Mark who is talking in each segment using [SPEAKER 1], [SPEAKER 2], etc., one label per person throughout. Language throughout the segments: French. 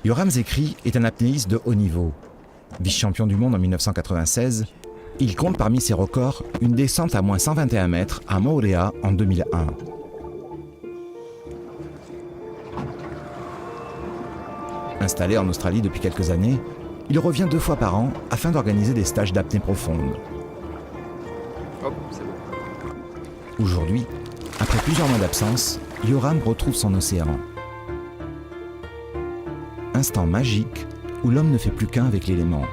[SPEAKER 1] Yoram Zekri est un apnéiste de haut niveau. Vice-champion du monde en 1996, il compte parmi ses records une descente à moins 121 mètres à Moorea en 2001. Installé en Australie depuis quelques années, il revient 2 fois par an afin d'organiser des stages d'apnée profonde.
[SPEAKER 2] Hop, c'est bon.
[SPEAKER 1] Aujourd'hui, après plusieurs mois d'absence, Yoram retrouve son océan. Instant magique où l'homme ne fait plus qu'un avec l'élément.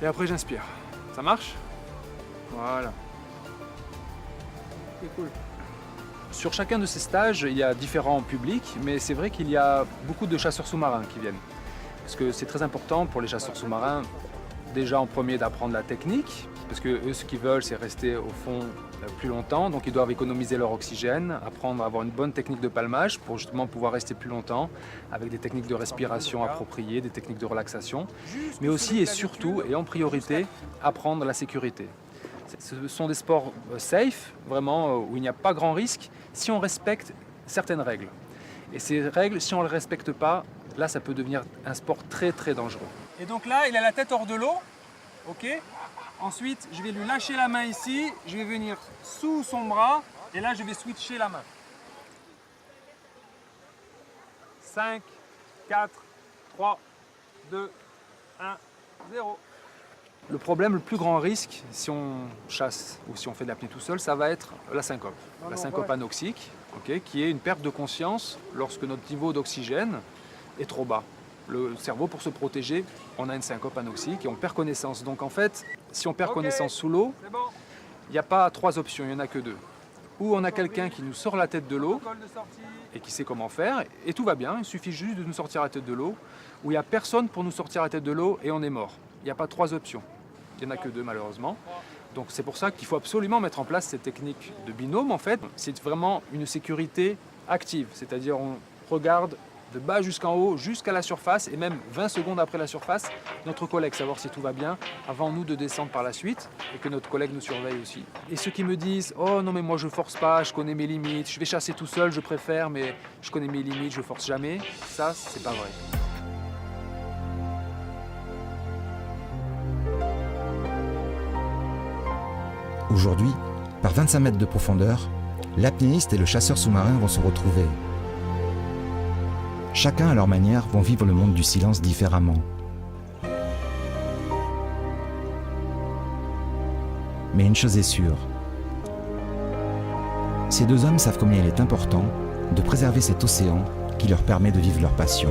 [SPEAKER 2] Et après j'inspire. Ça marche? Voilà. C'est cool. Sur chacun de ces stages, il y a différents publics, mais c'est vrai qu'il y a beaucoup de chasseurs sous-marins qui viennent. Parce que c'est très important pour les chasseurs sous-marins, déjà en premier d'apprendre la technique, parce que eux, ce qu'ils veulent, c'est rester au fond plus longtemps, donc ils doivent économiser leur oxygène, apprendre à avoir une bonne technique de palmage pour justement pouvoir rester plus longtemps, avec des techniques de respiration appropriées, des techniques de relaxation, mais aussi et surtout, et en priorité, apprendre la sécurité. Ce sont des sports safe, vraiment, où il n'y a pas grand risque, si on respecte certaines règles. Et ces règles, si on ne les respecte pas, là, ça peut devenir un sport très très dangereux. Et donc là, il a la tête hors de l'eau, ok. Ensuite, je vais lui lâcher la main ici, je vais venir sous son bras, et là, je vais switcher la main. 5, 4, 3, 2, 1, 0. Le problème, le plus grand risque, si on chasse ou si on fait de l'apnée tout seul, ça va être la syncope. La syncope anoxique, okay, qui est une perte de conscience lorsque notre niveau d'oxygène est trop bas. Le cerveau, pour se protéger, on a une syncope anoxique et on perd connaissance. Donc en fait, si on perd connaissance sous l'eau, il n'y a pas 3 options, il n'y en a que 2. Ou on a quelqu'un qui nous sort la tête de l'eau et qui sait comment faire, et tout va bien, il suffit juste de nous sortir la tête de l'eau, ou il n'y a personne pour nous sortir la tête de l'eau et on est mort. Il n'y a pas 3 options. Il n'y en a que 2 malheureusement. Donc c'est pour ça qu'il faut absolument mettre en place cette technique de binôme en fait. C'est vraiment une sécurité active, c'est-à-dire on regarde de bas jusqu'en haut, jusqu'à la surface, et même 20 secondes après la surface, notre collègue, savoir si tout va bien, avant nous de descendre par la suite, et que notre collègue nous surveille aussi. Et ceux qui me disent « Oh non mais moi je force pas, je connais mes limites, je vais chasser tout seul, je préfère, mais je connais mes limites, je force jamais », ça c'est pas vrai.
[SPEAKER 1] Aujourd'hui, par 25 mètres de profondeur, l'apnéiste et le chasseur sous-marin vont se retrouver. Chacun à leur manière vont vivre le monde du silence différemment. Mais une chose est sûre, ces 2 hommes savent combien il est important de préserver cet océan qui leur permet de vivre leur passion.